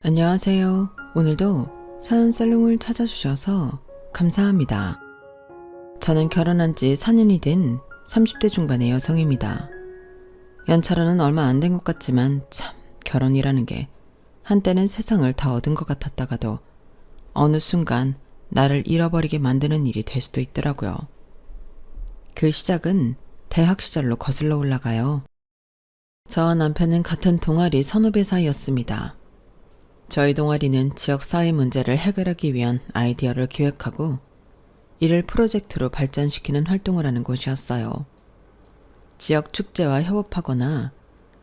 안녕하세요. 오늘도 사연살롱을 찾아주셔서 감사합니다. 저는 결혼한 지 4년이 된 30대 중반의 여성입니다. 연차로는 얼마 안 된 것 같지만 참 결혼이라는 게 한때는 세상을 다 얻은 것 같았다가도 어느 순간 나를 잃어버리게 만드는 일이 될 수도 있더라고요. 그 시작은 대학 시절로 거슬러 올라가요. 저와 남편은 같은 동아리 선후배 사이였습니다. 저희 동아리는 지역사회 문제를 해결하기 위한 아이디어를 기획하고 이를 프로젝트로 발전시키는 활동을 하는 곳이었어요. 지역 축제와 협업하거나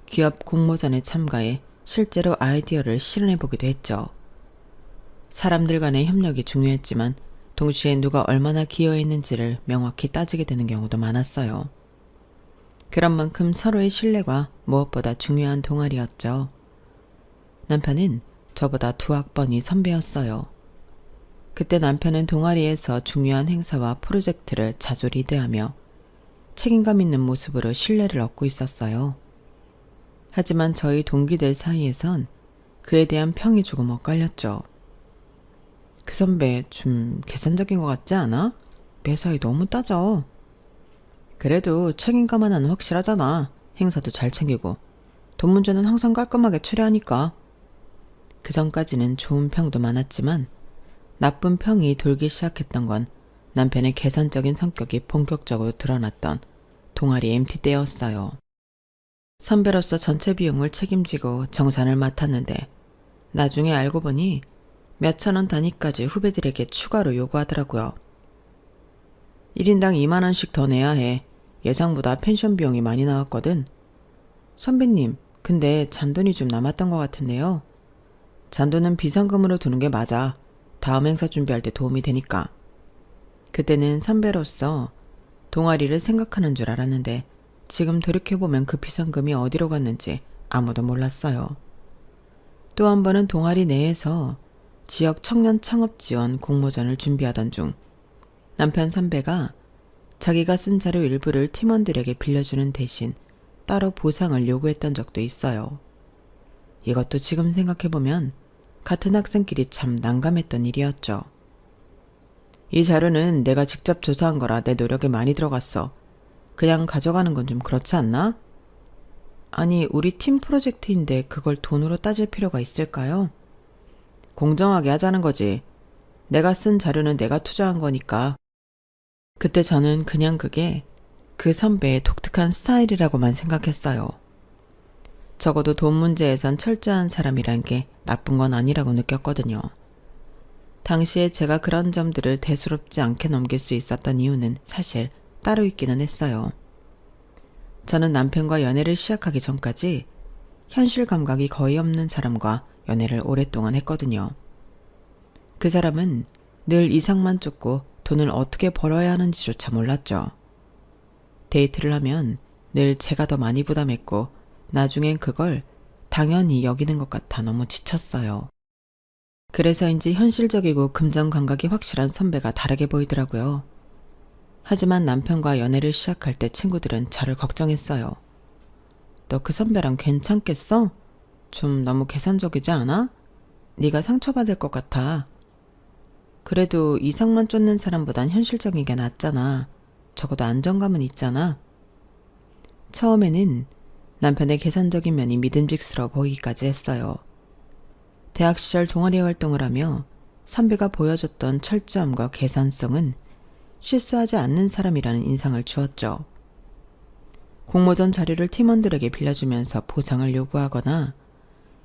기업 공모전에 참가해 실제로 아이디어를 실현해보기도 했죠. 사람들 간의 협력이 중요했지만 동시에 누가 얼마나 기여했는지를 명확히 따지게 되는 경우도 많았어요. 그런 만큼 서로의 신뢰가 무엇보다 중요한 동아리였죠. 남편은 저보다 2학번이 선배였어요. 그때 남편은 동아리에서 중요한 행사와 프로젝트를 자주 리드하며 책임감 있는 모습으로 신뢰를 얻고 있었어요. 하지만 저희 동기들 사이에선 그에 대한 평이 조금 엇갈렸죠. 그 선배 좀 계산적인 것 같지 않아? 매사에 너무 따져. 그래도 책임감 하나는 확실하잖아. 행사도 잘 챙기고 돈 문제는 항상 깔끔하게 처리하니까. 그 전까지는 좋은 평도 많았지만 나쁜 평이 돌기 시작했던 건 남편의 계산적인 성격이 본격적으로 드러났던 동아리 MT 때였어요. 선배로서 전체 비용을 책임지고 정산을 맡았는데 나중에 알고 보니 몇천 원 단위까지 후배들에게 추가로 요구하더라고요. 1인당 2만 원씩 더 내야 해. 예상보다 펜션 비용이 많이 나왔거든. 선배님, 근데 잔돈이 좀 남았던 것 같은데요. 잔돈은 비상금으로 두는 게 맞아. 다음 행사 준비할 때 도움이 되니까. 그때는 선배로서 동아리를 생각하는 줄 알았는데 지금 돌이켜보면 그 비상금이 어디로 갔는지 아무도 몰랐어요. 또 한 번은 동아리 내에서 지역 청년 창업 지원 공모전을 준비하던 중 남편 선배가 자기가 쓴 자료 일부를 팀원들에게 빌려주는 대신 따로 보상을 요구했던 적도 있어요. 이것도 지금 생각해보면 같은 학생끼리 참 난감했던 일이었죠. 이 자료는 내가 직접 조사한 거라 내 노력이 많이 들어갔어. 그냥 가져가는 건 좀 그렇지 않나? 아니, 우리 팀 프로젝트인데 그걸 돈으로 따질 필요가 있을까요? 공정하게 하자는 거지. 내가 쓴 자료는 내가 투자한 거니까. 그때 저는 그냥 그게 그 선배의 독특한 스타일이라고만 생각했어요. 적어도 돈 문제에선 철저한 사람이란 게 나쁜 건 아니라고 느꼈거든요. 당시에 제가 그런 점들을 대수롭지 않게 넘길 수 있었던 이유는 사실 따로 있기는 했어요. 저는 남편과 연애를 시작하기 전까지 현실 감각이 거의 없는 사람과 연애를 오랫동안 했거든요. 그 사람은 늘 이상만 쫓고 돈을 어떻게 벌어야 하는지조차 몰랐죠. 데이트를 하면 늘 제가 더 많이 부담했고 나중엔 그걸 당연히 여기는 것 같아 너무 지쳤어요. 그래서인지 현실적이고 금전 감각이 확실한 선배가 다르게 보이더라고요. 하지만 남편과 연애를 시작할 때 친구들은 저를 걱정했어요. 너 그 선배랑 괜찮겠어? 좀 너무 계산적이지 않아? 네가 상처받을 것 같아. 그래도 이상만 쫓는 사람보단 현실적인 게 낫잖아. 적어도 안정감은 있잖아. 처음에는 남편의 계산적인 면이 믿음직스러워 보이기까지 했어요. 대학 시절 동아리 활동을 하며 선배가 보여줬던 철저함과 계산성은 실수하지 않는 사람이라는 인상을 주었죠. 공모전 자료를 팀원들에게 빌려주면서 보상을 요구하거나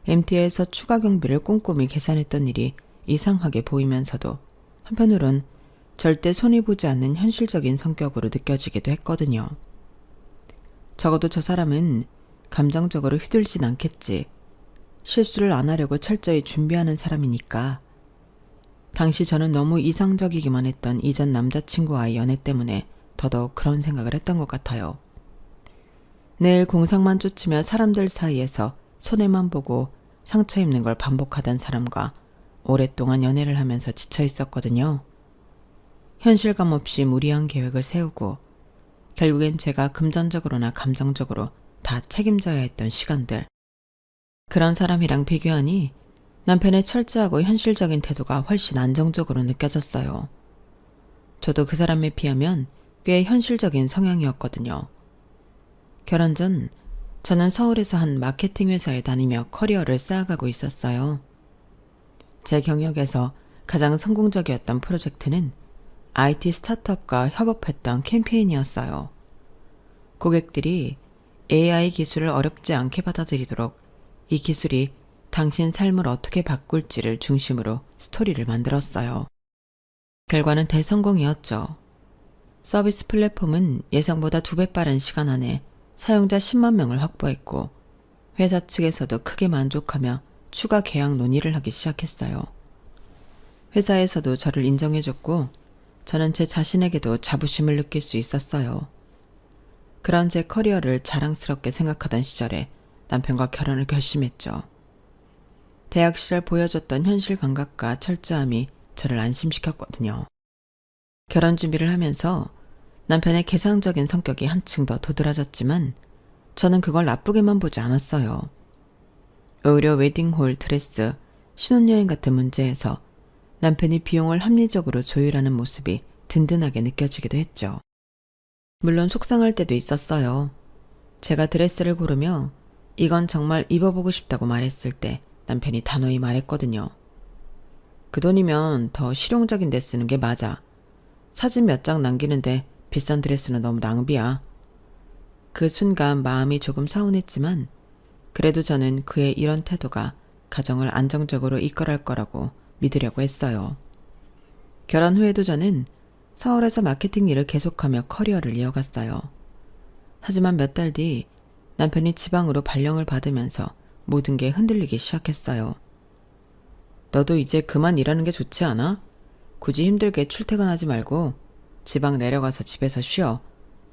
MT에서 추가 경비를 꼼꼼히 계산했던 일이 이상하게 보이면서도 한편으론 절대 손해보지 않는 현실적인 성격으로 느껴지기도 했거든요. 적어도 저 사람은 감정적으로 휘둘진 않겠지. 실수를 안 하려고 철저히 준비하는 사람이니까. 당시 저는 너무 이상적이기만 했던 이전 남자친구와의 연애 때문에 더더욱 그런 생각을 했던 것 같아요. 늘 공상만 쫓으며 사람들 사이에서 손해만 보고 상처 입는 걸 반복하던 사람과 오랫동안 연애를 하면서 지쳐 있었거든요. 현실감 없이 무리한 계획을 세우고 결국엔 제가 금전적으로나 감정적으로 다 책임져야 했던 시간들. 그런 사람이랑 비교하니 남편의 철저하고 현실적인 태도가 훨씬 안정적으로 느껴졌어요. 저도 그 사람에 비하면 꽤 현실적인 성향이었거든요. 결혼 전 저는 서울에서 한 마케팅 회사에 다니며 커리어를 쌓아가고 있었어요. 제 경력에서 가장 성공적이었던 프로젝트는 IT 스타트업과 협업했던 캠페인이었어요. 고객들이 AI 기술을 어렵지 않게 받아들이도록 이 기술이 당신 삶을 어떻게 바꿀지를 중심으로 스토리를 만들었어요. 결과는 대성공이었죠. 서비스 플랫폼은 예상보다 2배 빠른 시간 안에 사용자 10만 명을 확보했고 회사 측에서도 크게 만족하며 추가 계약 논의를 하기 시작했어요. 회사에서도 저를 인정해줬고 저는 제 자신에게도 자부심을 느낄 수 있었어요. 그런 제 커리어를 자랑스럽게 생각하던 시절에 남편과 결혼을 결심했죠. 대학 시절 보여줬던 현실 감각과 철저함이 저를 안심시켰거든요. 결혼 준비를 하면서 남편의 개성적인 성격이 한층 더 도드라졌지만 저는 그걸 나쁘게만 보지 않았어요. 오히려 웨딩홀, 드레스, 신혼여행 같은 문제에서 남편이 비용을 합리적으로 조율하는 모습이 든든하게 느껴지기도 했죠. 물론 속상할 때도 있었어요. 제가 드레스를 고르며 이건 정말 입어보고 싶다고 말했을 때 남편이 단호히 말했거든요. 그 돈이면 더 실용적인 데 쓰는 게 맞아. 사진 몇 장 남기는데 비싼 드레스는 너무 낭비야. 그 순간 마음이 조금 서운했지만 그래도 저는 그의 이런 태도가 가정을 안정적으로 이끌어갈 거라고 믿으려고 했어요. 결혼 후에도 저는 서울에서 마케팅 일을 계속하며 커리어를 이어갔어요. 하지만 몇 달 뒤 남편이 지방으로 발령을 받으면서 모든 게 흔들리기 시작했어요. 너도 이제 그만 일하는 게 좋지 않아? 굳이 힘들게 출퇴근하지 말고 지방 내려가서 집에서 쉬어.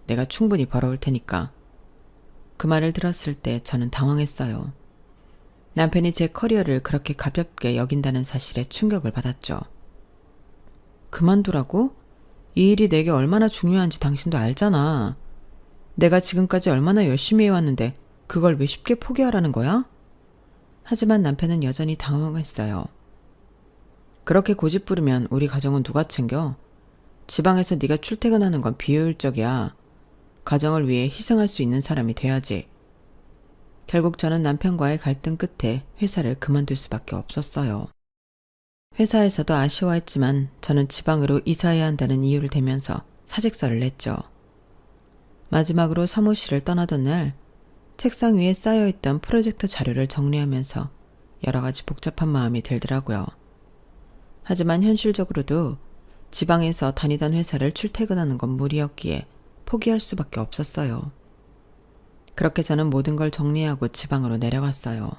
내가 충분히 벌어올 테니까. 그 말을 들었을 때 저는 당황했어요. 남편이 제 커리어를 그렇게 가볍게 여긴다는 사실에 충격을 받았죠. 그만두라고? 이 일이 내게 얼마나 중요한지 당신도 알잖아. 내가 지금까지 얼마나 열심히 해왔는데 그걸 왜 쉽게 포기하라는 거야? 하지만 남편은 여전히 당황했어요. 그렇게 고집 부리면 우리 가정은 누가 챙겨? 지방에서 네가 출퇴근하는 건 비효율적이야. 가정을 위해 희생할 수 있는 사람이 돼야지. 결국 저는 남편과의 갈등 끝에 회사를 그만둘 수밖에 없었어요. 회사에서도 아쉬워했지만 저는 지방으로 이사해야 한다는 이유를 대면서 사직서를 냈죠. 마지막으로 사무실을 떠나던 날 책상 위에 쌓여있던 프로젝트 자료를 정리하면서 여러 가지 복잡한 마음이 들더라고요. 하지만 현실적으로도 지방에서 다니던 회사를 출퇴근하는 건 무리였기에 포기할 수밖에 없었어요. 그렇게 저는 모든 걸 정리하고 지방으로 내려갔어요.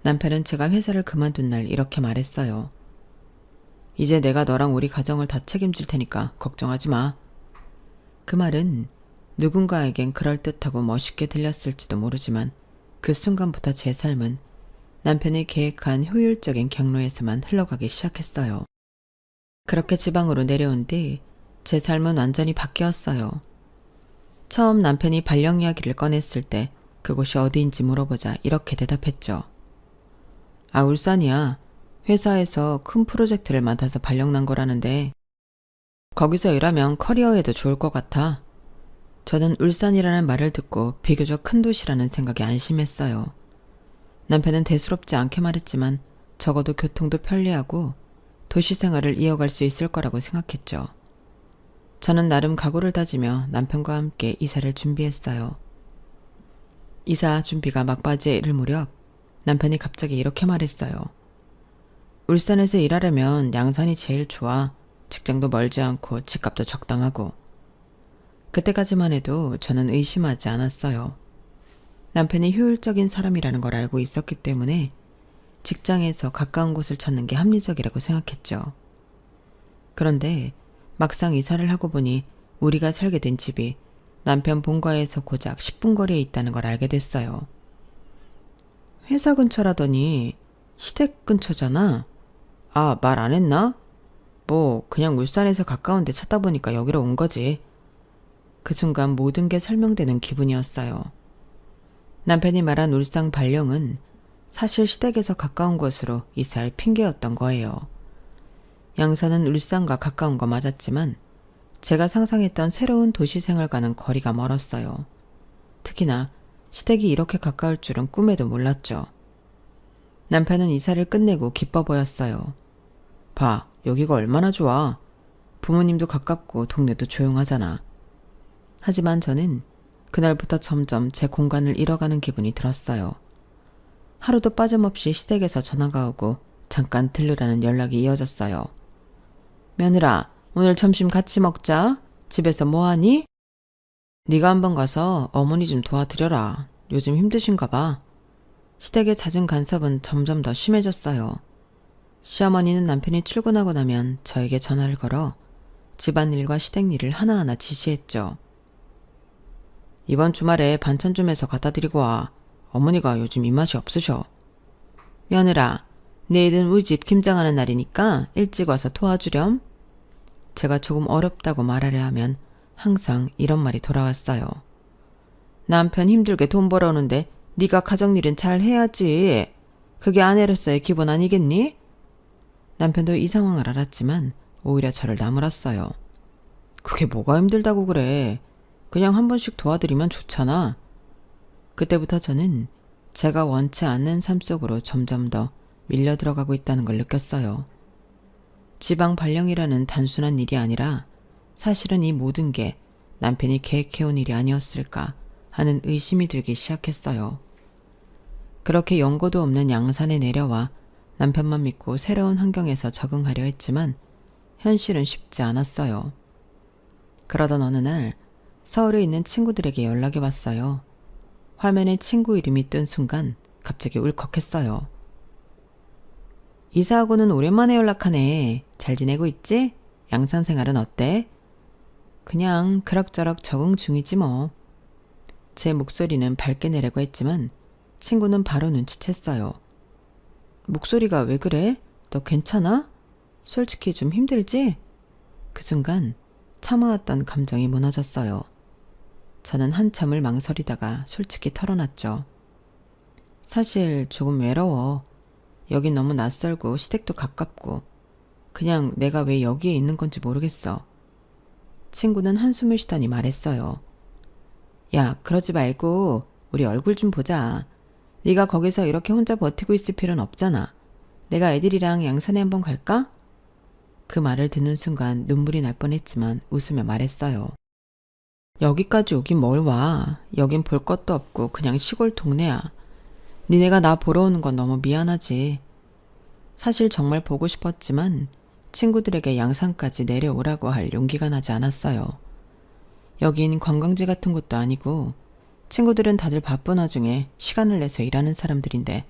남편은 제가 회사를 그만둔 날 이렇게 말했어요. 이제 내가 너랑 우리 가정을 다 책임질 테니까 걱정하지 마. 그 말은 누군가에겐 그럴듯하고 멋있게 들렸을지도 모르지만 그 순간부터 제 삶은 남편이 계획한 효율적인 경로에서만 흘러가기 시작했어요. 그렇게 지방으로 내려온 뒤 제 삶은 완전히 바뀌었어요. 처음 남편이 발령 이야기를 꺼냈을 때 그곳이 어디인지 물어보자 이렇게 대답했죠. 아, 울산이야. 회사에서 큰 프로젝트를 맡아서 발령 난 거라는데 거기서 일하면 커리어에도 좋을 것 같아. 저는 울산이라는 말을 듣고 비교적 큰 도시라는 생각에 안심했어요. 남편은 대수롭지 않게 말했지만 적어도 교통도 편리하고 도시 생활을 이어갈 수 있을 거라고 생각했죠. 저는 나름 각오를 다지며 남편과 함께 이사를 준비했어요. 이사 준비가 막바지에 이를 무렵 남편이 갑자기 이렇게 말했어요. 울산에서 일하려면 양산이 제일 좋아. 직장도 멀지 않고 집값도 적당하고. 그때까지만 해도 저는 의심하지 않았어요. 남편이 효율적인 사람이라는 걸 알고 있었기 때문에 직장에서 가까운 곳을 찾는 게 합리적이라고 생각했죠. 그런데 막상 이사를 하고 보니 우리가 살게 된 집이 남편 본가에서 고작 10분 거리에 있다는 걸 알게 됐어요. 회사 근처라더니 시댁 근처잖아. 아, 말 안 했나? 뭐 그냥 울산에서 가까운 데 찾다 보니까 여기로 온 거지. 그 순간 모든 게 설명되는 기분이었어요. 남편이 말한 울산 발령은 사실 시댁에서 가까운 곳으로 이사할 핑계였던 거예요. 양산은 울산과 가까운 거 맞았지만 제가 상상했던 새로운 도시 생활과는 거리가 멀었어요. 특히나 시댁이 이렇게 가까울 줄은 꿈에도 몰랐죠. 남편은 이사를 끝내고 기뻐 보였어요. 봐, 여기가 얼마나 좋아. 부모님도 가깝고 동네도 조용하잖아. 하지만 저는 그날부터 점점 제 공간을 잃어가는 기분이 들었어요. 하루도 빠짐없이 시댁에서 전화가 오고 잠깐 들르라는 연락이 이어졌어요. 며느라, 오늘 점심 같이 먹자. 집에서 뭐하니? 네가 한번 가서 어머니 좀 도와드려라. 요즘 힘드신가 봐. 시댁의 잦은 간섭은 점점 더 심해졌어요. 시어머니는 남편이 출근하고 나면 저에게 전화를 걸어 집안일과 시댁일을 하나하나 지시했죠. 이번 주말에 반찬 좀 해서 갖다 드리고 와. 어머니가 요즘 입맛이 없으셔. 며느라, 내일은 우리 집 김장하는 날이니까 일찍 와서 도와주렴. 제가 조금 어렵다고 말하려 하면 항상 이런 말이 돌아왔어요. 남편 힘들게 돈 벌어오는데 네가 가정일은 잘 해야지. 그게 아내로서의 기본 아니겠니? 남편도 이 상황을 알았지만 오히려 저를 나무랐어요. 그게 뭐가 힘들다고 그래. 그냥 한 번씩 도와드리면 좋잖아. 그때부터 저는 제가 원치 않는 삶 속으로 점점 더 밀려 들어가고 있다는 걸 느꼈어요. 지방 발령이라는 단순한 일이 아니라 사실은 이 모든 게 남편이 계획해온 일이 아니었을까 하는 의심이 들기 시작했어요. 그렇게 연고도 없는 양산에 내려와 남편만 믿고 새로운 환경에서 적응하려 했지만 현실은 쉽지 않았어요. 그러던 어느 날 서울에 있는 친구들에게 연락이 왔어요. 화면에 친구 이름이 뜬 순간 갑자기 울컥했어요. 이사하고는 오랜만에 연락하네. 잘 지내고 있지? 양산 생활은 어때? 그냥 그럭저럭 적응 중이지 뭐. 제 목소리는 밝게 내려고 했지만 친구는 바로 눈치챘어요. 목소리가 왜 그래? 너 괜찮아? 솔직히 좀 힘들지? 그 순간 참아왔던 감정이 무너졌어요. 저는 한참을 망설이다가 솔직히 털어놨죠. 사실 조금 외로워. 여긴 너무 낯설고 시댁도 가깝고 그냥 내가 왜 여기에 있는 건지 모르겠어. 친구는 한숨을 쉬더니 말했어요. 야, 그러지 말고 우리 얼굴 좀 보자. 네가 거기서 이렇게 혼자 버티고 있을 필요는 없잖아. 내가 애들이랑 양산에 한번 갈까? 그 말을 듣는 순간 눈물이 날 뻔했지만 웃으며 말했어요. 여기까지 오긴 뭘 와. 여긴 볼 것도 없고 그냥 시골 동네야. 니네가 나 보러 오는 건 너무 미안하지. 사실 정말 보고 싶었지만 친구들에게 양산까지 내려오라고 할 용기가 나지 않았어요. 여긴 관광지 같은 곳도 아니고 친구들은 다들 바쁜 와중에 시간을 내서 일하는 사람들인데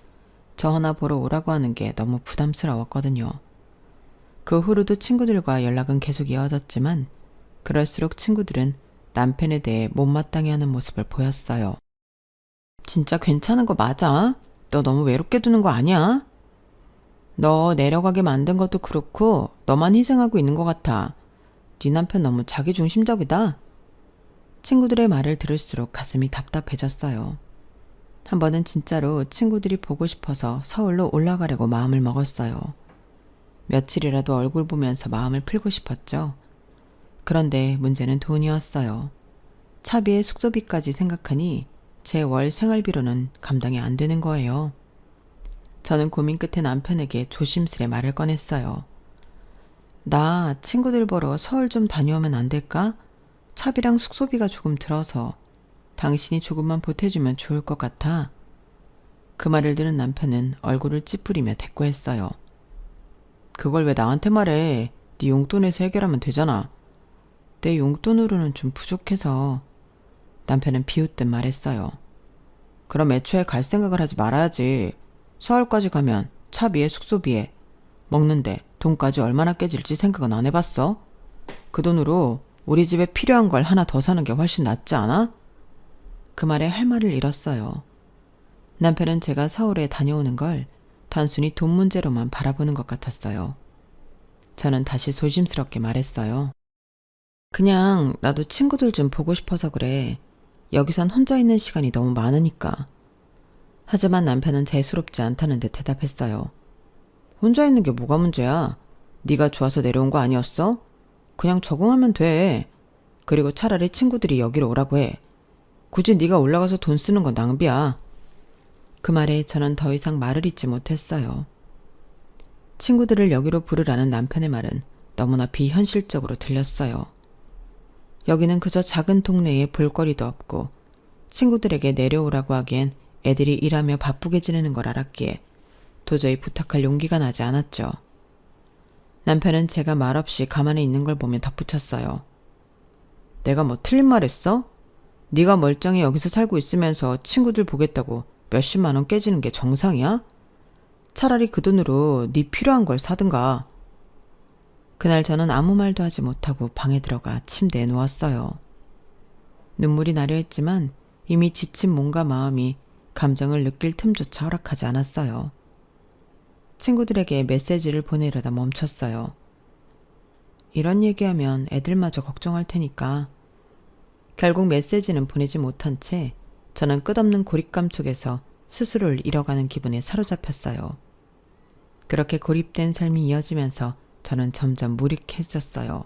저 하나 보러 오라고 하는 게 너무 부담스러웠거든요. 그 후로도 친구들과 연락은 계속 이어졌지만 그럴수록 친구들은 남편에 대해 못마땅해 하는 모습을 보였어요. 진짜 괜찮은 거 맞아? 너 너무 외롭게 두는 거 아니야? 너 내려가게 만든 것도 그렇고 너만 희생하고 있는 것 같아. 네 남편 너무 자기중심적이다. 친구들의 말을 들을수록 가슴이 답답해졌어요. 한 번은 진짜로 친구들이 보고 싶어서 서울로 올라가려고 마음을 먹었어요. 며칠이라도 얼굴 보면서 마음을 풀고 싶었죠. 그런데 문제는 돈이었어요. 차비에 숙소비까지 생각하니 제 월 생활비로는 감당이 안 되는 거예요. 저는 고민 끝에 남편에게 조심스레 말을 꺼냈어요. 나 친구들 보러 서울 좀 다녀오면 안 될까? 차비랑 숙소비가 조금 들어서 당신이 조금만 보태주면 좋을 것 같아. 그 말을 들은 남편은 얼굴을 찌푸리며 대꾸했어요. 그걸 왜 나한테 말해? 네 용돈에서 해결하면 되잖아. 내 용돈으로는 좀 부족해서. 남편은 비웃듯 말했어요. 그럼 애초에 갈 생각을 하지 말아야지. 서울까지 가면 차비에 숙소비에 먹는데 돈까지 얼마나 깨질지 생각은 안 해봤어? 그 돈으로 우리 집에 필요한 걸 하나 더 사는 게 훨씬 낫지 않아? 그 말에 할 말을 잃었어요. 남편은 제가 서울에 다녀오는 걸 단순히 돈 문제로만 바라보는 것 같았어요. 저는 다시 조심스럽게 말했어요. 그냥 나도 친구들 좀 보고 싶어서 그래. 여기선 혼자 있는 시간이 너무 많으니까. 하지만 남편은 대수롭지 않다는 듯 대답했어요. 혼자 있는 게 뭐가 문제야? 네가 좋아서 내려온 거 아니었어? 그냥 적응하면 돼. 그리고 차라리 친구들이 여기로 오라고 해. 굳이 네가 올라가서 돈 쓰는 건 낭비야. 그 말에 저는 더 이상 말을 잇지 못했어요. 친구들을 여기로 부르라는 남편의 말은 너무나 비현실적으로 들렸어요. 여기는 그저 작은 동네에 볼거리도 없고 친구들에게 내려오라고 하기엔 애들이 일하며 바쁘게 지내는 걸 알았기에 도저히 부탁할 용기가 나지 않았죠. 남편은 제가 말없이 가만히 있는 걸 보며 덧붙였어요. 내가 뭐 틀린 말 했어? 네가 멀쩡히 여기서 살고 있으면서 친구들 보겠다고 몇십만 원 깨지는 게 정상이야? 차라리 그 돈으로 네 필요한 걸 사든가. 그날 저는 아무 말도 하지 못하고 방에 들어가 침대에 누웠어요. 눈물이 나려 했지만 이미 지친 몸과 마음이 감정을 느낄 틈조차 허락하지 않았어요. 친구들에게 메시지를 보내려다 멈췄어요. 이런 얘기하면 애들마저 걱정할 테니까. 결국 메시지는 보내지 못한 채 저는 끝없는 고립감 속에서 스스로를 잃어가는 기분에 사로잡혔어요. 그렇게 고립된 삶이 이어지면서 저는 점점 무력해졌어요.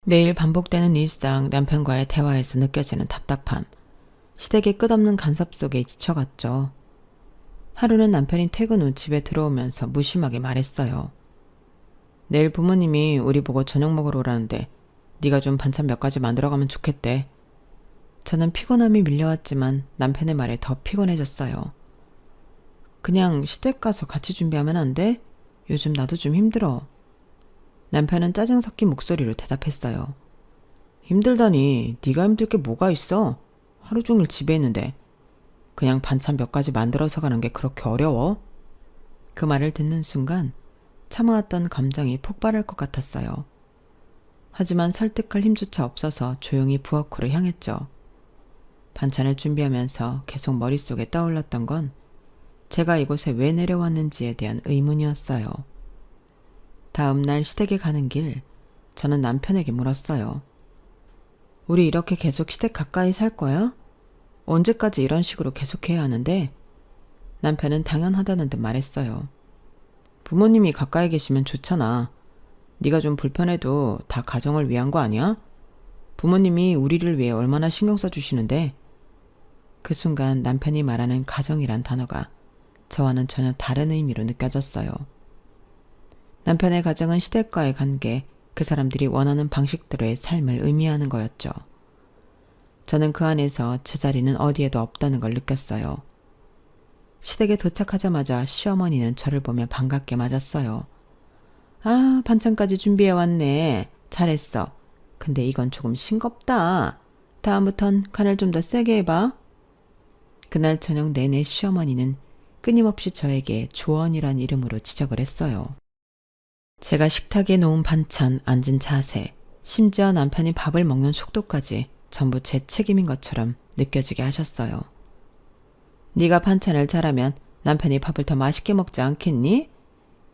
매일 반복되는 일상, 남편과의 대화에서 느껴지는 답답함, 시댁의 끝없는 간섭 속에 지쳐갔죠. 하루는 남편이 퇴근 후 집에 들어오면서 무심하게 말했어요. 내일 부모님이 우리 보고 저녁 먹으러 오라는데 네가 좀 반찬 몇 가지 만들어가면 좋겠대. 저는 피곤함이 밀려왔지만 남편의 말에 더 피곤해졌어요. 그냥 시댁 가서 같이 준비하면 안 돼? 요즘 나도 좀 힘들어. 남편은 짜증 섞인 목소리로 대답했어요. 힘들다니, 네가 힘들 게 뭐가 있어? 하루 종일 집에 있는데. 그냥 반찬 몇 가지 만들어서 가는 게 그렇게 어려워? 그 말을 듣는 순간 참아왔던 감정이 폭발할 것 같았어요. 하지만 설득할 힘조차 없어서 조용히 부엌으로 향했죠. 반찬을 준비하면서 계속 머릿속에 떠올랐던 건 제가 이곳에 왜 내려왔는지에 대한 의문이었어요. 다음 날 시댁에 가는 길, 저는 남편에게 물었어요. 우리 이렇게 계속 시댁 가까이 살 거야? 언제까지 이런 식으로 계속해야 하는데? 남편은 당연하다는 듯 말했어요. 부모님이 가까이 계시면 좋잖아. 네가 좀 불편해도 다 가정을 위한 거 아니야? 부모님이 우리를 위해 얼마나 신경 써주시는데? 그 순간 남편이 말하는 가정이란 단어가 저와는 전혀 다른 의미로 느껴졌어요. 남편의 가정은 시댁과의 관계, 그 사람들이 원하는 방식대로의 삶을 의미하는 거였죠. 저는 그 안에서 제 자리는 어디에도 없다는 걸 느꼈어요. 시댁에 도착하자마자 시어머니는 저를 보며 반갑게 맞았어요. 아, 반찬까지 준비해왔네. 잘했어. 근데 이건 조금 싱겁다. 다음부턴 간을 좀 더 세게 해봐. 그날 저녁 내내 시어머니는 끊임없이 저에게 조언이란 이름으로 지적을 했어요. 제가 식탁에 놓은 반찬, 앉은 자세, 심지어 남편이 밥을 먹는 속도까지 전부 제 책임인 것처럼 느껴지게 하셨어요. 네가 반찬을 잘하면 남편이 밥을 더 맛있게 먹지 않겠니?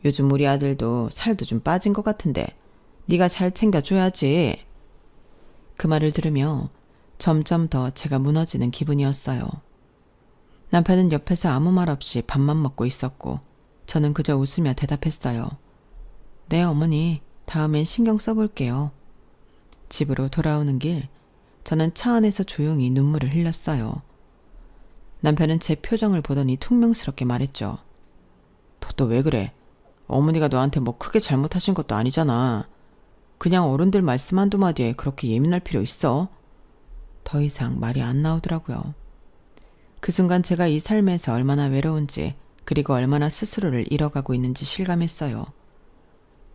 요즘 우리 아들도 살도 좀 빠진 것 같은데 네가 잘 챙겨줘야지. 그 말을 들으며 점점 더 제가 무너지는 기분이었어요. 남편은 옆에서 아무 말 없이 밥만 먹고 있었고 저는 그저 웃으며 대답했어요. 네, 어머니, 다음엔 신경 써볼게요. 집으로 돌아오는 길, 저는 차 안에서 조용히 눈물을 흘렸어요. 남편은 제 표정을 보더니 퉁명스럽게 말했죠. 너 또 왜 그래? 어머니가 너한테 뭐 크게 잘못하신 것도 아니잖아. 그냥 어른들 말씀 한두 마디에 그렇게 예민할 필요 있어? 더 이상 말이 안 나오더라고요. 그 순간 제가 이 삶에서 얼마나 외로운지 그리고 얼마나 스스로를 잃어가고 있는지 실감했어요.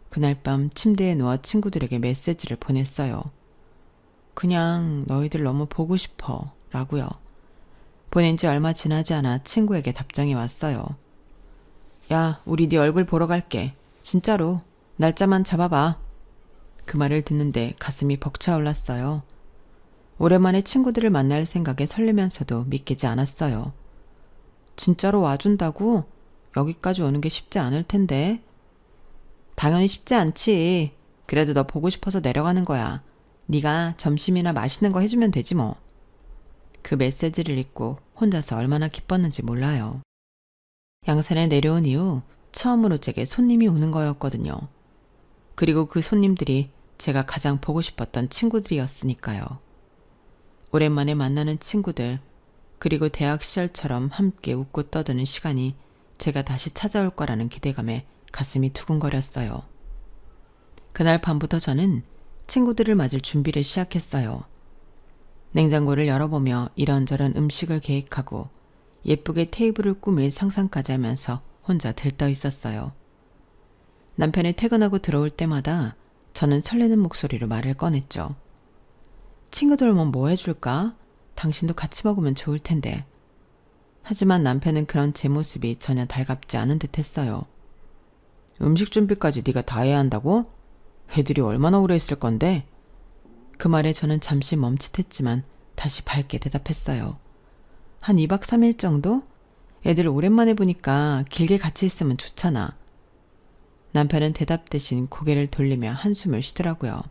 그날 밤 침대에 누워 친구들에게 메시지를 보냈어요. 그냥 너희들 너무 보고 싶어 라고요. 보낸 지 얼마 지나지 않아 친구에게 답장이 왔어요. 야, 우리 네 얼굴 보러 갈게. 진짜로. 날짜만 잡아봐. 그 말을 듣는데 가슴이 벅차올랐어요. 오랜만에 친구들을 만날 생각에 설레면서도 믿기지 않았어요. 진짜로 와준다고? 여기까지 오는 게 쉽지 않을 텐데. 당연히 쉽지 않지. 그래도 너 보고 싶어서 내려가는 거야. 네가 점심이나 맛있는 거 해주면 되지 뭐. 그 메시지를 읽고 혼자서 얼마나 기뻤는지 몰라요. 양산에 내려온 이후 처음으로 제게 손님이 오는 거였거든요. 그리고 그 손님들이 제가 가장 보고 싶었던 친구들이었으니까요. 오랜만에 만나는 친구들, 그리고 대학 시절처럼 함께 웃고 떠드는 시간이 제가 다시 찾아올 거라는 기대감에 가슴이 두근거렸어요. 그날 밤부터 저는 친구들을 맞을 준비를 시작했어요. 냉장고를 열어보며 이런저런 음식을 계획하고 예쁘게 테이블을 꾸밀 상상까지 하면서 혼자 들떠 있었어요. 남편이 퇴근하고 들어올 때마다 저는 설레는 목소리로 말을 꺼냈죠. 친구들 오면 뭐 해줄까? 당신도 같이 먹으면 좋을 텐데. 하지만 남편은 그런 제 모습이 전혀 달갑지 않은 듯 했어요. 음식 준비까지 네가 다 해야 한다고? 애들이 얼마나 오래 있을 건데? 그 말에 저는 잠시 멈칫했지만 다시 밝게 대답했어요. 한 2박 3일 정도? 애들 오랜만에 보니까 길게 같이 있으면 좋잖아. 남편은 대답 대신 고개를 돌리며 한숨을 쉬더라고요.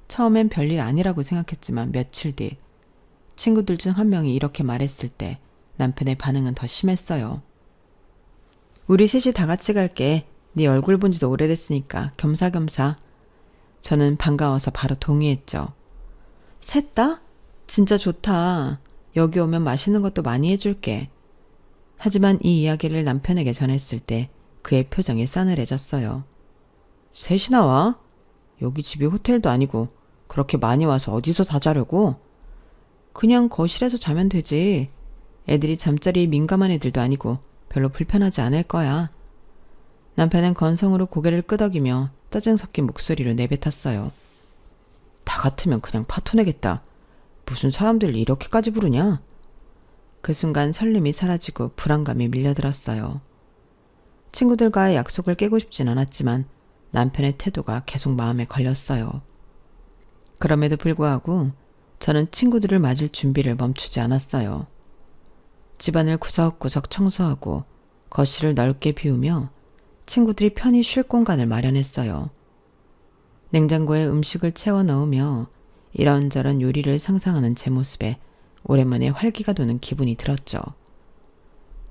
처음엔 별일 아니라고 생각했지만 며칠 뒤 친구들 중 한 명이 이렇게 말했을 때 남편의 반응은 더 심했어요. 우리 셋이 다 같이 갈게. 네 얼굴 본 지도 오래됐으니까 겸사겸사. 저는 반가워서 바로 동의했죠. 셋 다? 진짜 좋다. 여기 오면 맛있는 것도 많이 해줄게. 하지만 이 이야기를 남편에게 전했을 때 그의 표정이 싸늘해졌어요. 셋이나 와? 여기 집이 호텔도 아니고 그렇게 많이 와서 어디서 다 자려고? 그냥 거실에서 자면 되지. 애들이 잠자리에 민감한 애들도 아니고 별로 불편하지 않을 거야. 남편은 건성으로 고개를 끄덕이며 짜증 섞인 목소리로 내뱉었어요. 다 같으면 그냥 파토 내겠다. 무슨 사람들을 이렇게까지 부르냐? 그 순간 설렘이 사라지고 불안감이 밀려들었어요. 친구들과의 약속을 깨고 싶진 않았지만 남편의 태도가 계속 마음에 걸렸어요. 그럼에도 불구하고 저는 친구들을 맞을 준비를 멈추지 않았어요. 집안을 구석구석 청소하고 거실을 넓게 비우며 친구들이 편히 쉴 공간을 마련했어요. 냉장고에 음식을 채워 넣으며 이런저런 요리를 상상하는 제 모습에 오랜만에 활기가 도는 기분이 들었죠.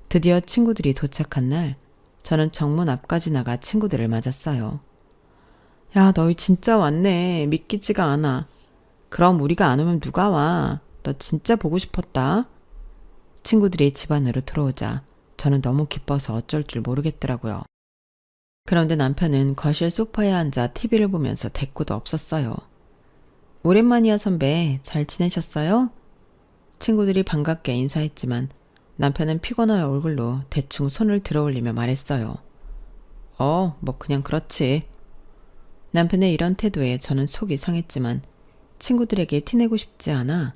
드디어 친구들이 도착한 날 저는 정문 앞까지 나가 친구들을 맞았어요. 야, 너희 진짜 왔네. 믿기지가 않아. 그럼 우리가 안 오면 누가 와? 너 진짜 보고 싶었다. 친구들이 집 안으로 들어오자 저는 너무 기뻐서 어쩔 줄 모르겠더라고요. 그런데 남편은 거실 소파에 앉아 TV를 보면서 대꾸도 없었어요. 오랜만이야 선배. 잘 지내셨어요? 친구들이 반갑게 인사했지만 남편은 피곤한 얼굴로 대충 손을 들어올리며 말했어요. 뭐 그냥 그렇지. 남편의 이런 태도에 저는 속이 상했지만 친구들에게 티내고 싶지 않아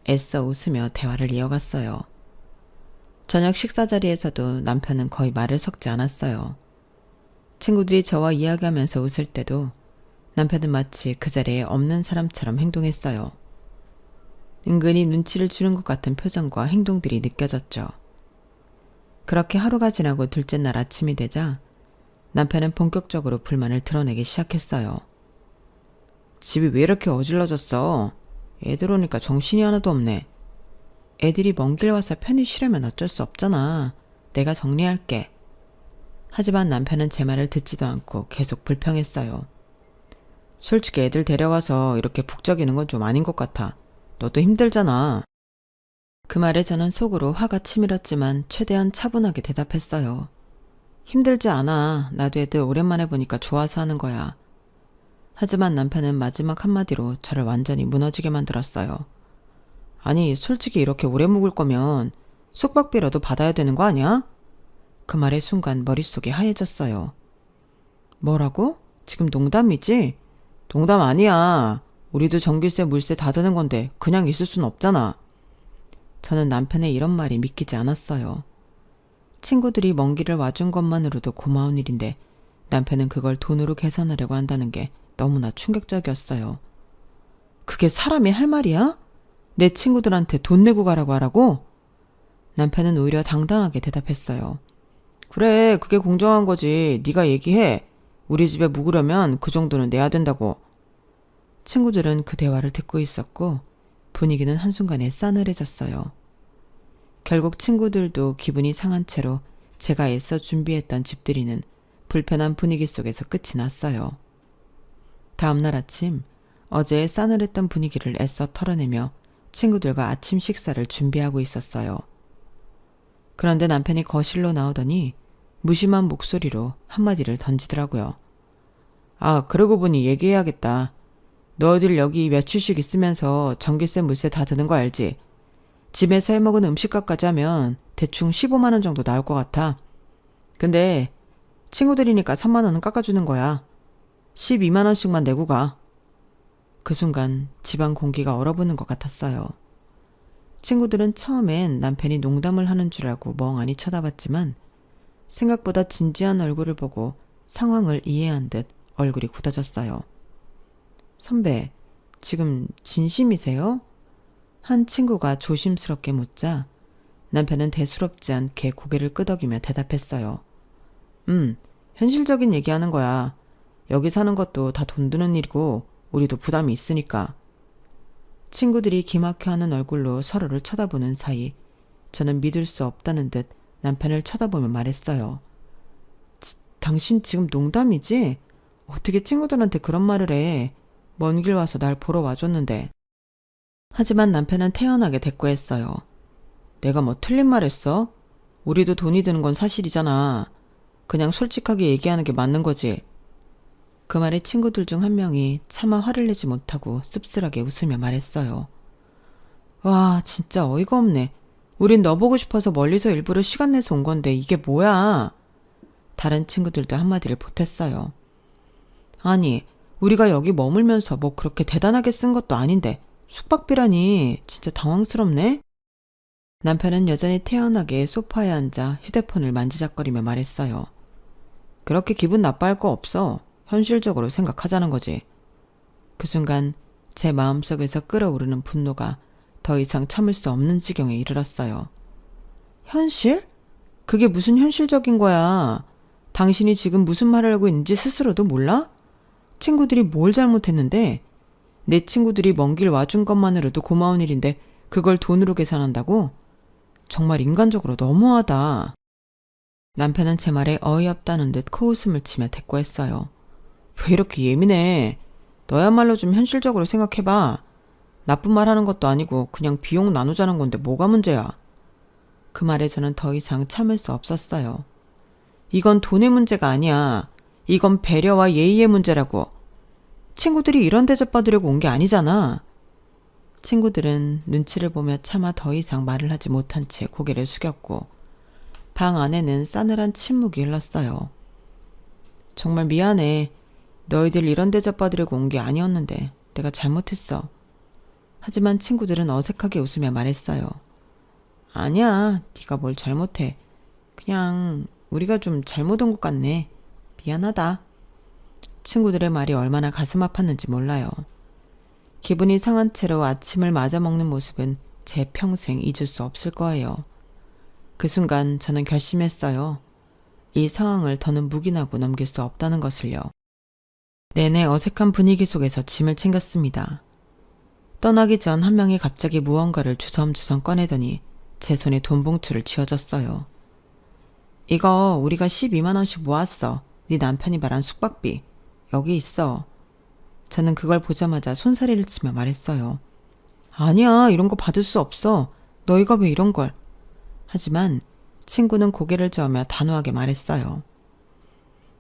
애써 웃으며 대화를 이어갔어요. 저녁 식사 자리에서도 남편은 거의 말을 섞지 않았어요. 친구들이 저와 이야기하면서 웃을 때도 남편은 마치 그 자리에 없는 사람처럼 행동했어요. 은근히 눈치를 주는 것 같은 표정과 행동들이 느껴졌죠. 그렇게 하루가 지나고 둘째 날 아침이 되자 남편은 본격적으로 불만을 드러내기 시작했어요. 집이 왜 이렇게 어질러졌어? 애들 오니까 정신이 하나도 없네. 애들이 먼 길 와서 편히 쉬려면 어쩔 수 없잖아. 내가 정리할게. 하지만 남편은 제 말을 듣지도 않고 계속 불평했어요. 솔직히 애들 데려와서 이렇게 북적이는 건 좀 아닌 것 같아. 너도 힘들잖아. 그 말에 저는 속으로 화가 치밀었지만 최대한 차분하게 대답했어요. 힘들지 않아. 나도 애들 오랜만에 보니까 좋아서 하는 거야. 하지만 남편은 마지막 한마디로 저를 완전히 무너지게 만들었어요. 아니, 솔직히 이렇게 오래 묵을 거면 숙박비라도 받아야 되는 거 아니야? 그 말의 순간 머릿속이 하얘졌어요. 뭐라고? 지금 농담이지? 농담 아니야. 우리도 전기세, 물세 다 드는 건데 그냥 있을 순 없잖아. 저는 남편의 이런 말이 믿기지 않았어요. 친구들이 먼 길을 와준 것만으로도 고마운 일인데 남편은 그걸 돈으로 계산하려고 한다는 게 너무나 충격적이었어요. 그게 사람이 할 말이야? 내 친구들한테 돈 내고 가라고 하라고? 남편은 오히려 당당하게 대답했어요. 그래, 그게 공정한 거지. 네가 얘기해. 우리 집에 묵으려면 그 정도는 내야 된다고. 친구들은 그 대화를 듣고 있었고 분위기는 한순간에 싸늘해졌어요. 결국 친구들도 기분이 상한 채로 제가 애써 준비했던 집들이는 불편한 분위기 속에서 끝이 났어요. 다음날 아침, 어제의 싸늘했던 분위기를 애써 털어내며 친구들과 아침 식사를 준비하고 있었어요. 그런데 남편이 거실로 나오더니 무심한 목소리로 한마디를 던지더라고요. 아, 그러고 보니 얘기해야겠다. 너희들 여기 며칠씩 있으면서 전기세 물세 다 드는 거 알지? 집에서 해먹은 음식값까지 하면 대충 15만 원 정도 나올 것 같아. 근데 친구들이니까 3만 원은 깎아주는 거야. 12만 원씩만 내고 가. 그 순간 집안 공기가 얼어붙는 것 같았어요. 친구들은 처음엔 남편이 농담을 하는 줄 알고 멍하니 쳐다봤지만 생각보다 진지한 얼굴을 보고 상황을 이해한 듯 얼굴이 굳어졌어요. 선배, 지금 진심이세요? 한 친구가 조심스럽게 묻자 남편은 대수롭지 않게 고개를 끄덕이며 대답했어요. 현실적인 얘기하는 거야. 여기 사는 것도 다 돈 드는 일이고 우리도 부담이 있으니까. 친구들이 기막혀하는 얼굴로 서로를 쳐다보는 사이 저는 믿을 수 없다는 듯 남편을 쳐다보며 말했어요. 당신 지금 농담이지? 어떻게 친구들한테 그런 말을 해? 먼 길 와서 날 보러 와줬는데. 하지만 남편은 태연하게 대꾸했어요. 내가 뭐 틀린 말 했어? 우리도 돈이 드는 건 사실이잖아. 그냥 솔직하게 얘기하는 게 맞는 거지. 그 말에 친구들 중 한 명이 차마 화를 내지 못하고 씁쓸하게 웃으며 말했어요. 와, 진짜 어이가 없네. 우린 너 보고 싶어서 멀리서 일부러 시간 내서 온 건데 이게 뭐야? 다른 친구들도 한마디를 보탰어요. 아니, 우리가 여기 머물면서 뭐 그렇게 대단하게 쓴 것도 아닌데 숙박비라니 진짜 당황스럽네? 남편은 여전히 태연하게 소파에 앉아 휴대폰을 만지작거리며 말했어요. 그렇게 기분 나빠할 거 없어. 현실적으로 생각하자는 거지. 그 순간 제 마음속에서 끓어오르는 분노가 더 이상 참을 수 없는 지경에 이르렀어요. 현실? 그게 무슨 현실적인 거야? 당신이 지금 무슨 말을 하고 있는지 스스로도 몰라? 친구들이 뭘 잘못했는데? 내 친구들이 먼 길 와준 것만으로도 고마운 일인데 그걸 돈으로 계산한다고? 정말 인간적으로 너무하다. 남편은 제 말에 어이없다는 듯 코웃음을 치며 대꾸했어요. 왜 이렇게 예민해? 너야말로 좀 현실적으로 생각해봐. 나쁜 말 하는 것도 아니고 그냥 비용 나누자는 건데 뭐가 문제야? 그 말에 저는 더 이상 참을 수 없었어요. 이건 돈의 문제가 아니야. 이건 배려와 예의의 문제라고. 친구들이 이런 대접 받으려고 온 게 아니잖아. 친구들은 눈치를 보며 차마 더 이상 말을 하지 못한 채 고개를 숙였고 방 안에는 싸늘한 침묵이 흘렀어요. 정말 미안해. 너희들 이런 대접 받으려고 온 게 아니었는데 내가 잘못했어. 하지만 친구들은 어색하게 웃으며 말했어요. 아니야, 네가 뭘 잘못해. 그냥 우리가 좀 잘못 온 것 같네. 미안하다. 친구들의 말이 얼마나 가슴 아팠는지 몰라요. 기분이 상한 채로 아침을 맞아 먹는 모습은 제 평생 잊을 수 없을 거예요. 그 순간 저는 결심했어요. 이 상황을 더는 묵인하고 넘길 수 없다는 것을요. 내내 어색한 분위기 속에서 짐을 챙겼습니다. 떠나기 전 한 명이 갑자기 무언가를 주섬주섬 꺼내더니 제 손에 돈 봉투를 쥐어줬어요. 이거 우리가 12만 원씩 모았어. 네 남편이 말한 숙박비. 여기 있어. 저는 그걸 보자마자 손사래를 치며 말했어요. 아니야, 이런 거 받을 수 없어. 너희가 왜 이런 걸. 하지만 친구는 고개를 저으며 단호하게 말했어요.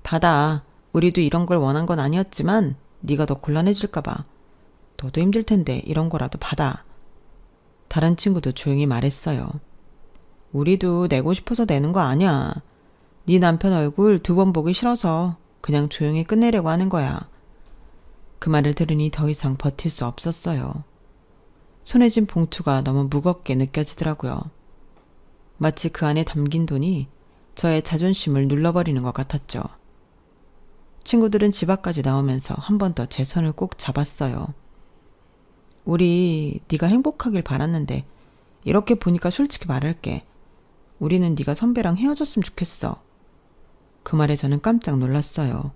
받아. 우리도 이런 걸 원한 건 아니었지만 네가 더 곤란해질까 봐. 너도 힘들 텐데 이런 거라도 받아. 다른 친구도 조용히 말했어요. 우리도 내고 싶어서 내는 거 아니야. 네 남편 얼굴 2번 보기 싫어서 그냥 조용히 끝내려고 하는 거야. 그 말을 들으니 더 이상 버틸 수 없었어요. 손에 쥔 봉투가 너무 무겁게 느껴지더라고요. 마치 그 안에 담긴 돈이 저의 자존심을 눌러버리는 것 같았죠. 친구들은 집 앞까지 나오면서 한 번 더 제 손을 꼭 잡았어요. 우리 네가 행복하길 바랐는데 이렇게 보니까 솔직히 말할게. 우리는 네가 선배랑 헤어졌으면 좋겠어. 그 말에 저는 깜짝 놀랐어요.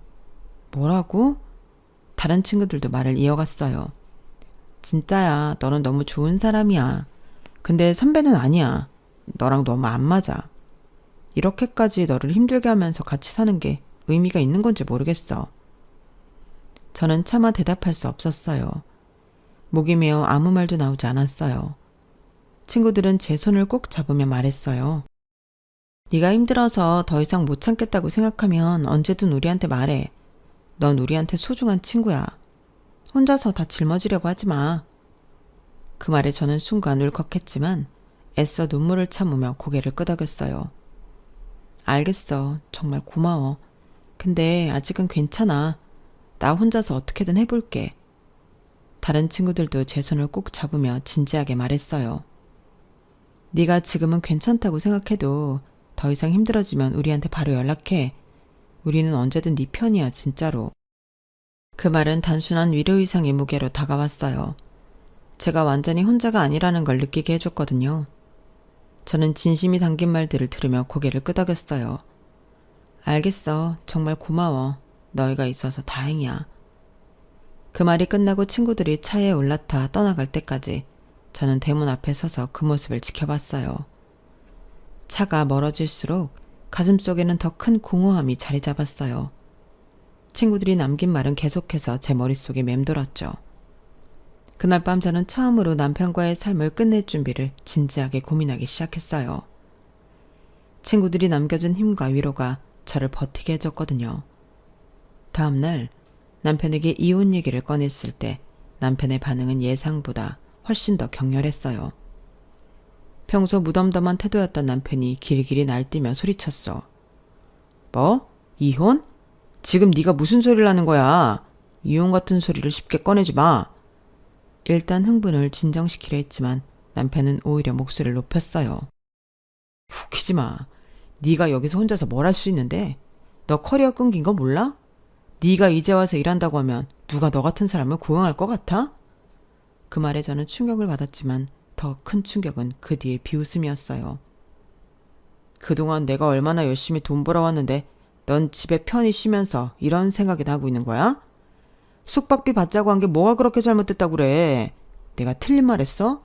뭐라고? 다른 친구들도 말을 이어갔어요. 진짜야, 너는 너무 좋은 사람이야. 근데 선배는 아니야. 너랑 너무 안 맞아. 이렇게까지 너를 힘들게 하면서 같이 사는 게 의미가 있는 건지 모르겠어. 저는 차마 대답할 수 없었어요. 목이 메어 아무 말도 나오지 않았어요. 친구들은 제 손을 꼭 잡으며 말했어요. 네가 힘들어서 더 이상 못 참겠다고 생각하면 언제든 우리한테 말해. 넌 우리한테 소중한 친구야. 혼자서 다 짊어지려고 하지 마. 그 말에 저는 순간 울컥했지만 애써 눈물을 참으며 고개를 끄덕였어요. 알겠어. 정말 고마워. 근데 아직은 괜찮아. 나 혼자서 어떻게든 해볼게. 다른 친구들도 제 손을 꼭 잡으며 진지하게 말했어요. 네가 지금은 괜찮다고 생각해도 더 이상 힘들어지면 우리한테 바로 연락해. 우리는 언제든 네 편이야, 진짜로. 그 말은 단순한 위로 이상의 무게로 다가왔어요. 제가 완전히 혼자가 아니라는 걸 느끼게 해줬거든요. 저는 진심이 담긴 말들을 들으며 고개를 끄덕였어요. 알겠어. 정말 고마워. 너희가 있어서 다행이야. 그 말이 끝나고 친구들이 차에 올라타 떠나갈 때까지 저는 대문 앞에 서서 그 모습을 지켜봤어요. 차가 멀어질수록 가슴속에는 더 큰 공허함이 자리 잡았어요. 친구들이 남긴 말은 계속해서 제 머릿속에 맴돌았죠. 그날 밤 저는 처음으로 남편과의 삶을 끝낼 준비를 진지하게 고민하기 시작했어요. 친구들이 남겨준 힘과 위로가 저를 버티게 해줬거든요. 다음날 남편에게 이혼 얘기를 꺼냈을 때 남편의 반응은 예상보다 훨씬 더 격렬했어요. 평소 무덤덤한 태도였던 남편이 길길이 날뛰며 소리쳤어. 뭐? 이혼? 지금 네가 무슨 소리를 하는 거야? 이혼 같은 소리를 쉽게 꺼내지 마. 일단 흥분을 진정시키려 했지만 남편은 오히려 목소리를 높였어요. 웃기지 마. 네가 여기서 혼자서 뭘 할 수 있는데? 너 커리어 끊긴 거 몰라? 네가 이제 와서 일한다고 하면 누가 너 같은 사람을 고용할 것 같아? 그 말에 저는 충격을 받았지만 더 큰 충격은 그 뒤의 비웃음이었어요. 그동안 내가 얼마나 열심히 돈 벌어왔는데 넌 집에 편히 쉬면서 이런 생각이 나고 있는 거야? 숙박비 받자고 한 게 뭐가 그렇게 잘못됐다고 그래? 내가 틀린 말 했어?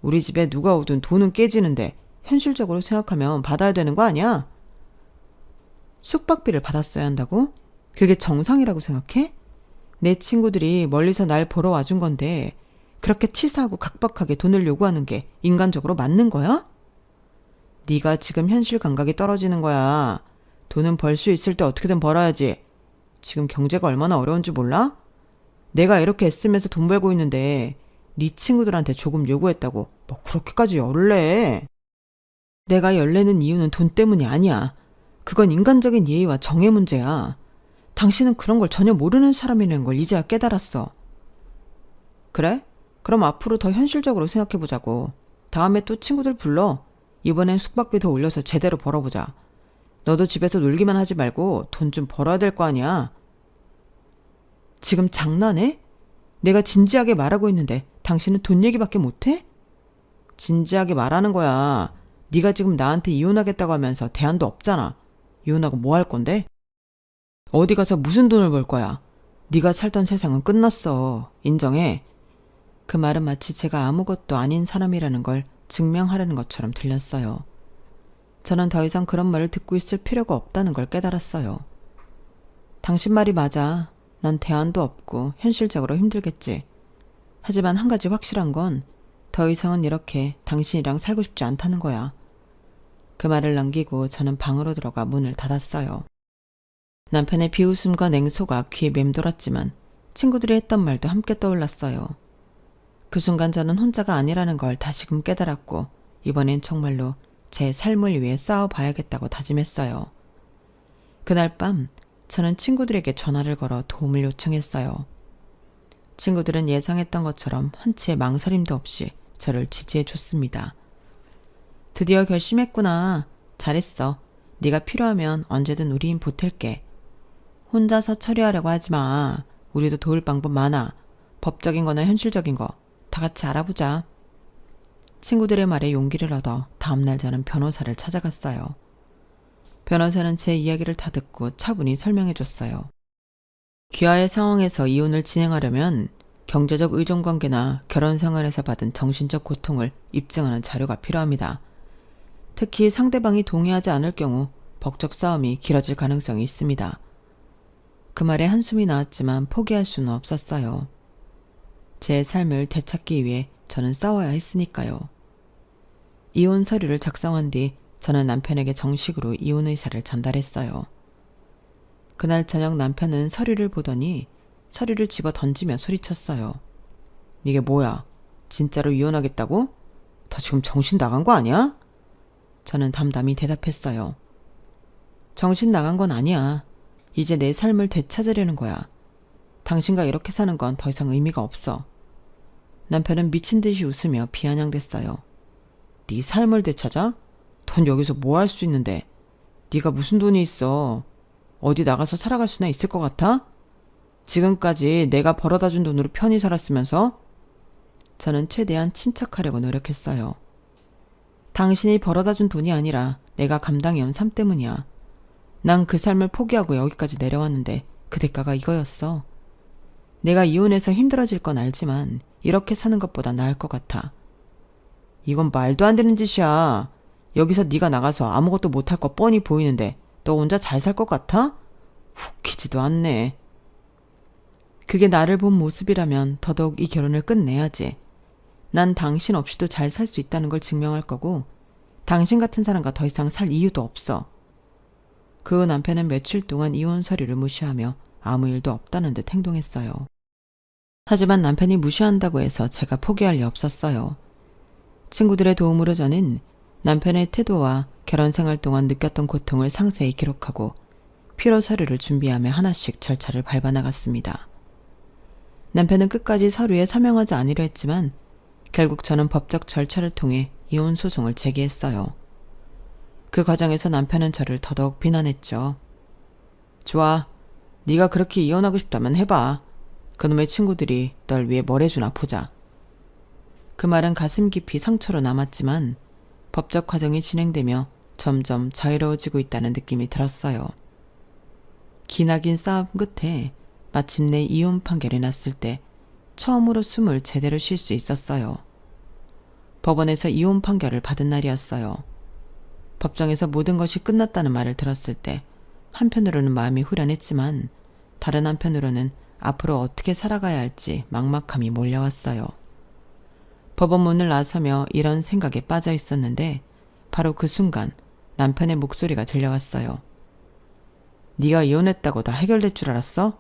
우리 집에 누가 오든 돈은 깨지는데 현실적으로 생각하면 받아야 되는 거 아니야? 숙박비를 받았어야 한다고? 그게 정상이라고 생각해? 내 친구들이 멀리서 날 보러 와준 건데 그렇게 치사하고 각박하게 돈을 요구하는 게 인간적으로 맞는 거야? 네가 지금 현실 감각이 떨어지는 거야. 돈은 벌 수 있을 때 어떻게든 벌어야지. 지금 경제가 얼마나 어려운지 몰라? 내가 이렇게 애쓰면서 돈 벌고 있는데 네 친구들한테 조금 요구했다고 뭐 그렇게까지 열을 내. 내가 열내는 이유는 돈 때문이 아니야. 그건 인간적인 예의와 정의 문제야. 당신은 그런 걸 전혀 모르는 사람이라는 걸 이제야 깨달았어. 그래? 그럼 앞으로 더 현실적으로 생각해보자고. 다음에 또 친구들 불러. 이번엔 숙박비 더 올려서 제대로 벌어보자. 너도 집에서 놀기만 하지 말고 돈 좀 벌어야 될 거 아니야. 지금 장난해? 내가 진지하게 말하고 있는데 당신은 돈 얘기밖에 못해? 진지하게 말하는 거야. 네가 지금 나한테 이혼하겠다고 하면서 대안도 없잖아. 이혼하고 뭐 할 건데? 어디 가서 무슨 돈을 벌 거야? 네가 살던 세상은 끝났어. 인정해. 그 말은 마치 제가 아무것도 아닌 사람이라는 걸 증명하려는 것처럼 들렸어요. 저는 더 이상 그런 말을 듣고 있을 필요가 없다는 걸 깨달았어요. 당신 말이 맞아. 난 대안도 없고 현실적으로 힘들겠지. 하지만 한 가지 확실한 건 더 이상은 이렇게 당신이랑 살고 싶지 않다는 거야. 그 말을 남기고 저는 방으로 들어가 문을 닫았어요. 남편의 비웃음과 냉소가 귀에 맴돌았지만 친구들이 했던 말도 함께 떠올랐어요. 그 순간 저는 혼자가 아니라는 걸 다시금 깨달았고 이번엔 정말로 제 삶을 위해 싸워봐야겠다고 다짐했어요. 그날 밤 저는 친구들에게 전화를 걸어 도움을 요청했어요. 친구들은 예상했던 것처럼 한치의 망설임도 없이 저를 지지해줬습니다. 드디어 결심했구나. 잘했어. 네가 필요하면 언제든 우리 힘 보탤게. 혼자서 처리하려고 하지 마. 우리도 도울 방법 많아. 법적인 거나 현실적인 거 다 같이 알아보자. 친구들의 말에 용기를 얻어 다음날 저는 변호사를 찾아갔어요. 변호사는 제 이야기를 다 듣고 차분히 설명해줬어요. 귀하의 상황에서 이혼을 진행하려면 경제적 의존관계나 결혼 생활에서 받은 정신적 고통을 입증하는 자료가 필요합니다. 특히 상대방이 동의하지 않을 경우 법적 싸움이 길어질 가능성이 있습니다. 그 말에 한숨이 나왔지만 포기할 수는 없었어요. 제 삶을 되찾기 위해 저는 싸워야 했으니까요. 이혼 서류를 작성한 뒤 저는 남편에게 정식으로 이혼 의사를 전달했어요. 그날 저녁 남편은 서류를 보더니 서류를 집어 던지며 소리쳤어요. 이게 뭐야? 진짜로 이혼하겠다고? 너 지금 정신 나간 거 아니야? 저는 담담히 대답했어요. 정신 나간 건 아니야. 이제 내 삶을 되찾으려는 거야. 당신과 이렇게 사는 건 더 이상 의미가 없어. 남편은 미친 듯이 웃으며 비아냥댔어요. 네 삶을 되찾아? 돈 여기서 뭐 할 수 있는데? 네가 무슨 돈이 있어? 어디 나가서 살아갈 수나 있을 것 같아? 지금까지 내가 벌어다 준 돈으로 편히 살았으면서? 저는 최대한 침착하려고 노력했어요. 당신이 벌어다 준 돈이 아니라 내가 감당해온 삶 때문이야. 난 그 삶을 포기하고 여기까지 내려왔는데 그 대가가 이거였어. 내가 이혼해서 힘들어질 건 알지만 이렇게 사는 것보다 나을 것 같아. 이건 말도 안 되는 짓이야. 여기서 네가 나가서 아무것도 못할 거 뻔히 보이는데 너 혼자 잘 살 것 같아? 웃기지도 않네. 그게 나를 본 모습이라면 더더욱 이 결혼을 끝내야지. 난 당신 없이도 잘 살 수 있다는 걸 증명할 거고 당신 같은 사람과 더 이상 살 이유도 없어. 그 후 남편은 며칠 동안 이혼 서류를 무시하며 아무 일도 없다는 듯 행동했어요. 하지만 남편이 무시한다고 해서 제가 포기할 리 없었어요. 친구들의 도움으로 저는 남편의 태도와 결혼 생활 동안 느꼈던 고통을 상세히 기록하고 필요 서류를 준비하며 하나씩 절차를 밟아나갔습니다. 남편은 끝까지 서류에 서명하지 않으려 했지만 결국 저는 법적 절차를 통해 이혼 소송을 제기했어요. 그 과정에서 남편은 저를 더더욱 비난했죠. 좋아, 네가 그렇게 이혼하고 싶다면 해봐. 그놈의 친구들이 널 위해 뭘 해주나 보자. 그 말은 가슴 깊이 상처로 남았지만 법적 과정이 진행되며 점점 자유로워지고 있다는 느낌이 들었어요. 기나긴 싸움 끝에 마침내 이혼 판결이 났을 때 처음으로 숨을 제대로 쉴 수 있었어요. 법원에서 이혼 판결을 받은 날이었어요. 법정에서 모든 것이 끝났다는 말을 들었을 때 한편으로는 마음이 후련했지만 다른 한편으로는 앞으로 어떻게 살아가야 할지 막막함이 몰려왔어요. 법원 문을 나서며 이런 생각에 빠져 있었는데 바로 그 순간 남편의 목소리가 들려왔어요. 네가 이혼했다고 다 해결될 줄 알았어?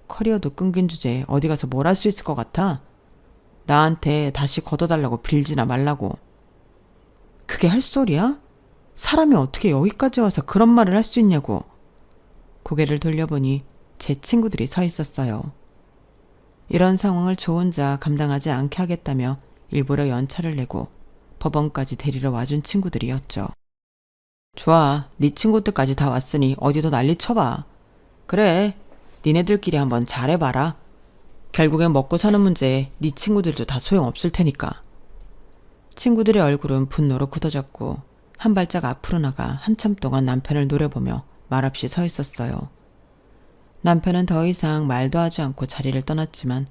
커리어도 끊긴 주제에 어디 가서 뭘 할 수 있을 것 같아? 나한테 다시 걷어달라고 빌지나 말라고. 그게 할 소리야? 사람이 어떻게 여기까지 와서 그런 말을 할 수 있냐고. 고개를 돌려보니 제 친구들이 서 있었어요. 이런 상황을 저 혼자 감당하지 않게 하겠다며 일부러 연차를 내고 법원까지 데리러 와준 친구들이었죠. 좋아, 네 친구들까지 다 왔으니 어디도 난리 쳐봐. 그래, 니네들끼리 한번 잘해봐라. 결국엔 먹고 사는 문제에 네 친구들도 다 소용없을 테니까. 친구들의 얼굴은 분노로 굳어졌고 한 발짝 앞으로 나가 한참 동안 남편을 노려보며 말없이 서 있었어요. 남편은 더 이상 말도 하지 않고 자리를 떠났지만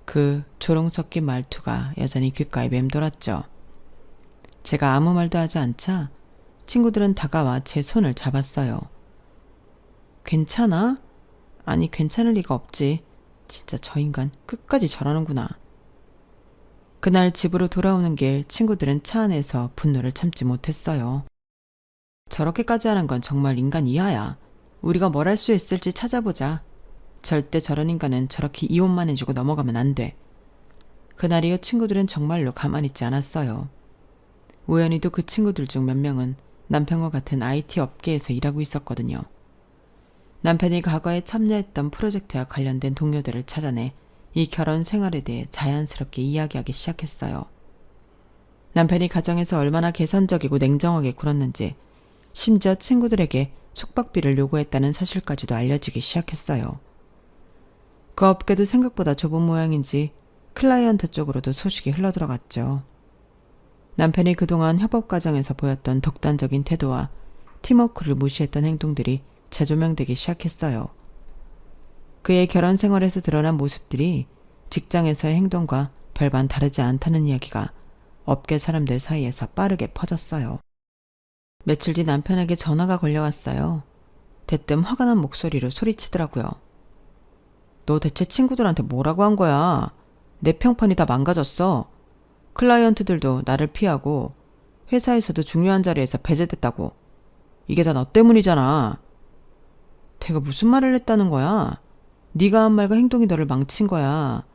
그 조롱 섞인 말투가 여전히 귓가에 맴돌았죠. 제가 아무 말도 하지 않자 친구들은 다가와 제 손을 잡았어요. 괜찮아? 아니, 괜찮을 리가 없지. 진짜 저 인간 끝까지 저러는구나. 그날 집으로 돌아오는 길 친구들은 차 안에서 분노를 참지 못했어요. 저렇게까지 하는 건 정말 인간 이하야. 우리가 뭘 할 수 있을지 찾아보자. 절대 저런 인간은 저렇게 이혼만 해주고 넘어가면 안 돼. 그날 이후 친구들은 정말로 가만히 있지 않았어요. 우연히도 그 친구들 중 몇 명은 남편과 같은 IT 업계에서 일하고 있었거든요. 남편이 과거에 참여했던 프로젝트와 관련된 동료들을 찾아내 이 결혼 생활에 대해 자연스럽게 이야기하기 시작했어요. 남편이 가정에서 얼마나 계산적이고 냉정하게 굴었는지 심지어 친구들에게 숙박비를 요구했다는 사실까지도 알려지기 시작했어요. 그 업계도 생각보다 좁은 모양인지 클라이언트 쪽으로도 소식이 흘러들어갔죠. 남편이 그동안 협업 과정에서 보였던 독단적인 태도와 팀워크를 무시했던 행동들이 재조명되기 시작했어요. 그의 결혼 생활에서 드러난 모습들이 직장에서의 행동과 별반 다르지 않다는 이야기가 업계 사람들 사이에서 빠르게 퍼졌어요. 며칠 뒤 남편에게 전화가 걸려왔어요. 대뜸 화가 난 목소리로 소리치더라고요. 너 대체 친구들한테 뭐라고 한 거야? 내 평판이 다 망가졌어. 클라이언트들도 나를 피하고 회사에서도 중요한 자리에서 배제됐다고. 이게 다 너 때문이잖아. 내가 무슨 말을 했다는 거야? 네가 한 말과 행동이 너를 망친 거야.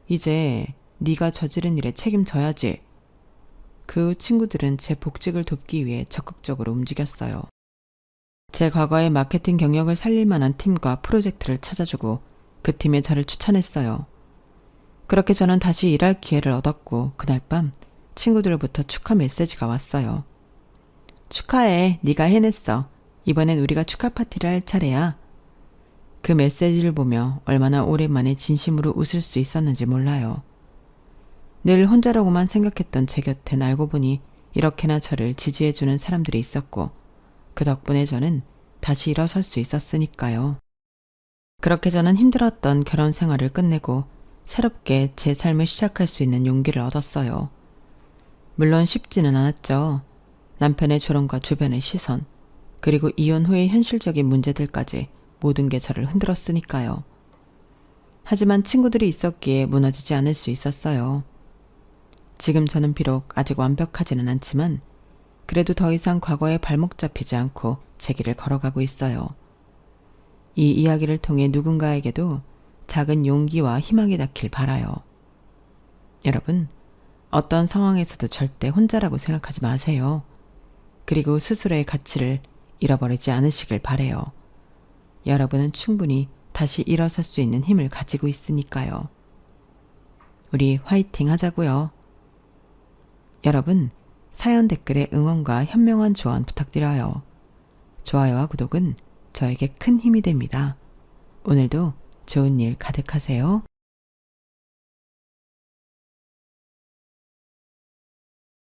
이제 네가 저지른 일에 책임져야지. 그 후 친구들은 제 복직을 돕기 위해 적극적으로 움직였어요. 제 과거의 마케팅 경력을 살릴 만한 팀과 프로젝트를 찾아주고 그 팀에 저를 추천했어요. 그렇게 저는 다시 일할 기회를 얻었고 그날 밤 친구들로부터 축하 메시지가 왔어요. 축하해. 네가 해냈어. 이번엔 우리가 축하 파티를 할 차례야. 그 메시지를 보며 얼마나 오랜만에 진심으로 웃을 수 있었는지 몰라요. 늘 혼자라고만 생각했던 제 곁엔 알고 보니 이렇게나 저를 지지해주는 사람들이 있었고 그 덕분에 저는 다시 일어설 수 있었으니까요. 그렇게 저는 힘들었던 결혼 생활을 끝내고 새롭게 제 삶을 시작할 수 있는 용기를 얻었어요. 물론 쉽지는 않았죠. 남편의 조롱과 주변의 시선, 그리고 이혼 후의 현실적인 문제들까지 모든 게 저를 흔들었으니까요. 하지만 친구들이 있었기에 무너지지 않을 수 있었어요. 지금 저는 비록 아직 완벽하지는 않지만 그래도 더 이상 과거에 발목 잡히지 않고 제 길을 걸어가고 있어요. 이 이야기를 통해 누군가에게도 작은 용기와 희망이 닿길 바라요. 여러분, 어떤 상황에서도 절대 혼자라고 생각하지 마세요. 그리고 스스로의 가치를 잃어버리지 않으시길 바라요. 여러분은 충분히 다시 일어설 수 있는 힘을 가지고 있으니까요. 우리 화이팅 하자고요. 여러분, 사연 댓글에 응원과 현명한 조언 부탁드려요. 좋아요와 구독은 저에게 큰 힘이 됩니다. 오늘도 좋은 일 가득하세요.